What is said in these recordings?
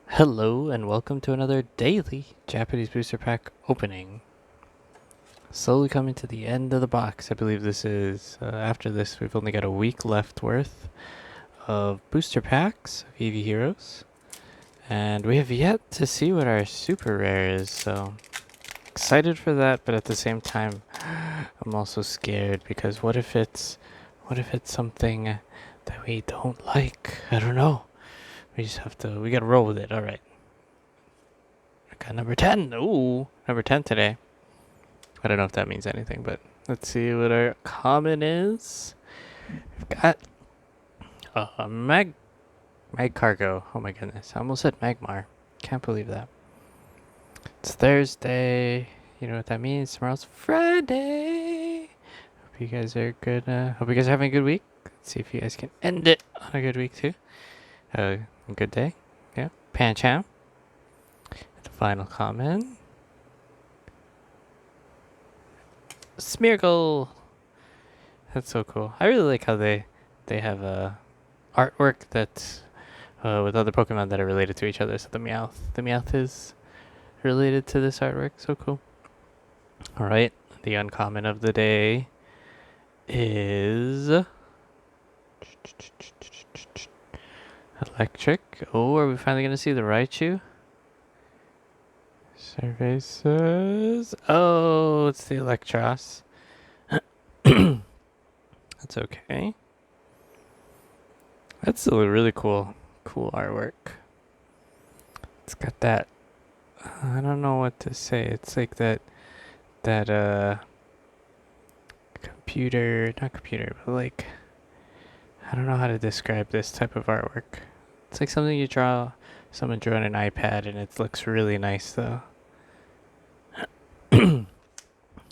Hello and welcome to another daily Japanese booster pack opening. Slowly coming to the end of the box. I believe this is, after this, we've only got a week left worth of booster packs of Eevee Heroes. And we have yet to see what our super rare is, so excited for that, but at the same time, I'm also scared because what if it's something that we don't like? I don't know. We gotta roll with it, alright. Got number 10. Ooh, number 10 today. I don't know if that means anything, but let's see what our common is. We've got Mag Cargo. Oh my goodness. I almost said Magmar. Can't believe that. It's Thursday. You know what that means. Tomorrow's Friday. Hope you guys are good. Hope you guys are having a good week. Let's see if you guys can end it on a good week too. A good day. Yeah. Pancham. The final comment. Smeargle. That's so cool. I really like how they have artwork that's with other Pokemon that are related to each other. So the Meowth is related to this artwork. So cool. All right, the uncommon of the day is electric. Oh, are we finally gonna see the Raichu? Survey says, oh, it's the Electros. That's okay. That's still a really cool artwork. It's got that. I don't know what to say. It's like that computer, not computer, but like I don't know how to describe this type of artwork. It's like something you draw. Someone drew on an iPad, and it looks really nice though.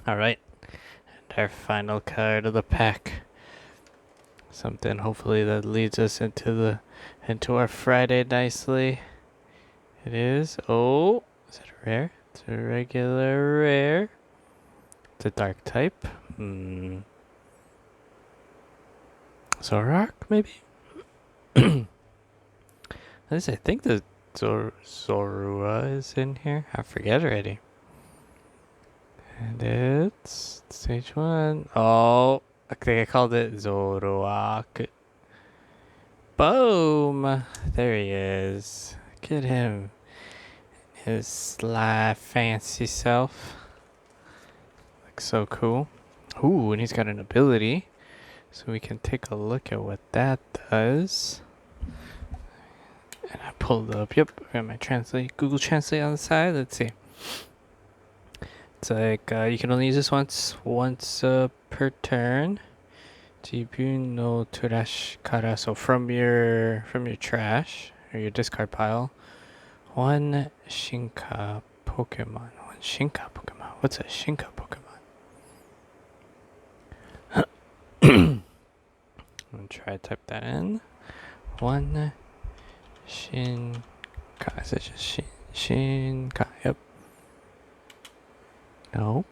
All right, and our final card of the pack. Something hopefully that leads us into our Friday nicely. It is. Oh, is it a rare? It's a regular rare. It's a dark type. Zoroark, maybe? At least I think the Zorua is in here. I forget already. And it's stage 1. Oh, I think I called it Zoroark. Boom! There he is. Look at him. His sly, fancy self. Looks so cool. Ooh, and he's got an ability. So we can take a look at what that does. And I pulled up. Yep, I got my Google Translate on the side. Let's see. It's like you can only use this once per turn. Jibun no trash kara. So from your trash or your discard pile, one Shinka Pokemon. What's a Shinka Pokemon? I'm gonna try to type that in. One Shinka. Is it just Shinka? Yep. Nope.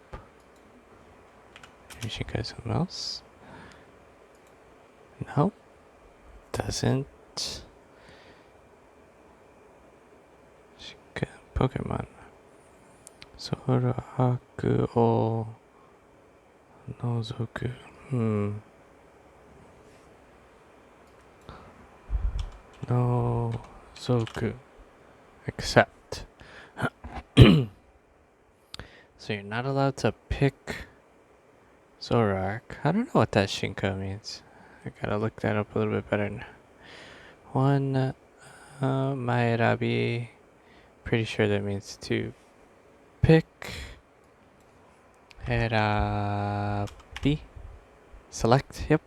Maybe Shinka is something else. Nope. Doesn't. Shinka Pokemon. Zoraku o Nozoku. Nozoku. Accept. So you're not allowed to pick Zoroark. I don't know what that Shinko means. I gotta look that up a little bit better. One Maerabi. Pretty sure that means to pick. Erabi. Select. Yep.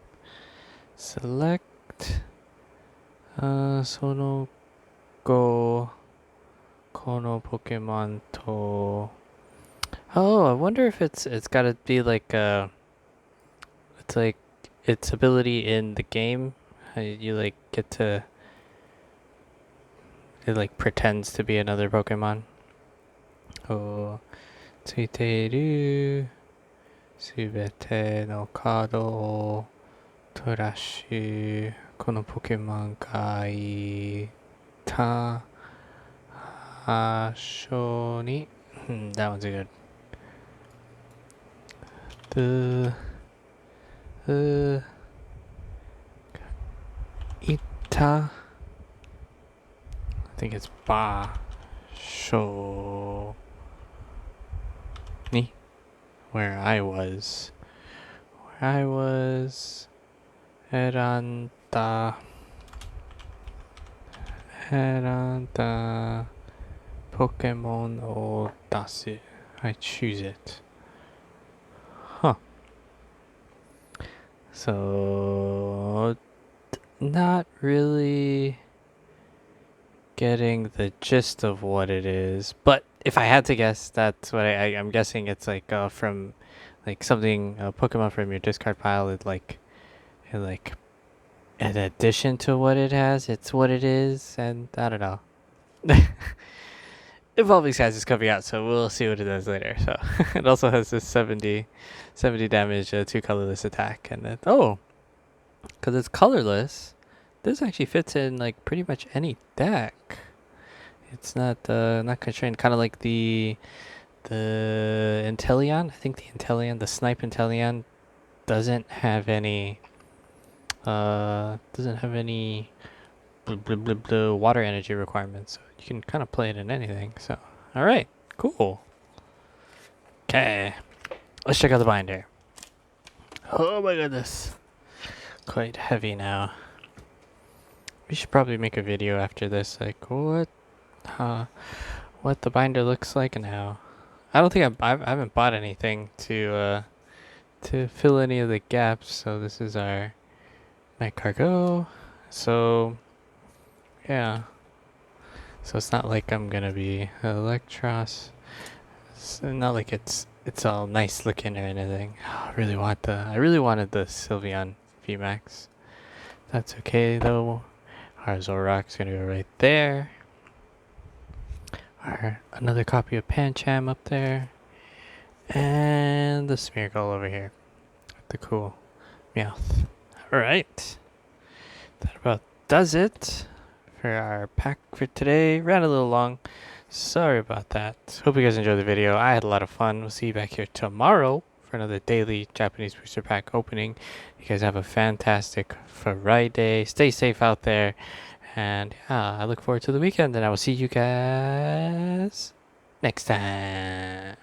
Select. Sono go kono Pokemon to. Oh, I wonder if it's gotta be like it's like its ability in the game. You like get to. It like pretends to be another Pokemon. Oh, ついているすべてのカードをトラッシュこのポケモンがいた Shoni. That one's a good. The Ita. I think it's Ba Shoni. Where I was. Eranta. Pokemon o dasu. I choose it. Huh. So, not really getting the gist of what it is, but if I had to guess, that's what I'm guessing. It's like from like something Pokemon from your discard pile. It like in addition to what it has, it's what it is, and I don't know. Evolving Skies is coming out, so we'll see what it does later. So it also has this 70 damage, 2 colorless attack, and then because it's colorless, this actually fits in like pretty much any deck. It's not constrained, kind of like the Inteleon. I think the Snipe Inteleon doesn't have any water energy requirements, so you can kind of play it in anything. So, all right, cool. Okay, let's check out the binder. Oh my goodness, quite heavy now. We should probably make a video after this, like what the binder looks like now. I don't think I haven't bought anything to fill any of the gaps. So this is my cargo. So yeah. So it's not like I'm gonna be Electros. It's not like it's all nice looking or anything. I really wanted the Sylveon VMAX. That's okay though. Our Zoroark's gonna go right there. Another copy of Pancham up there. And the Smeargle over here. The cool Meowth. Alright. That about does it for our pack for today. Ran a little long. Sorry about that. Hope you guys enjoyed the video. I had a lot of fun. We'll see you back here tomorrow for another daily Japanese booster pack opening. You guys have a fantastic Friday. Stay safe out there. And yeah, I look forward to the weekend, and I will see you guys next time.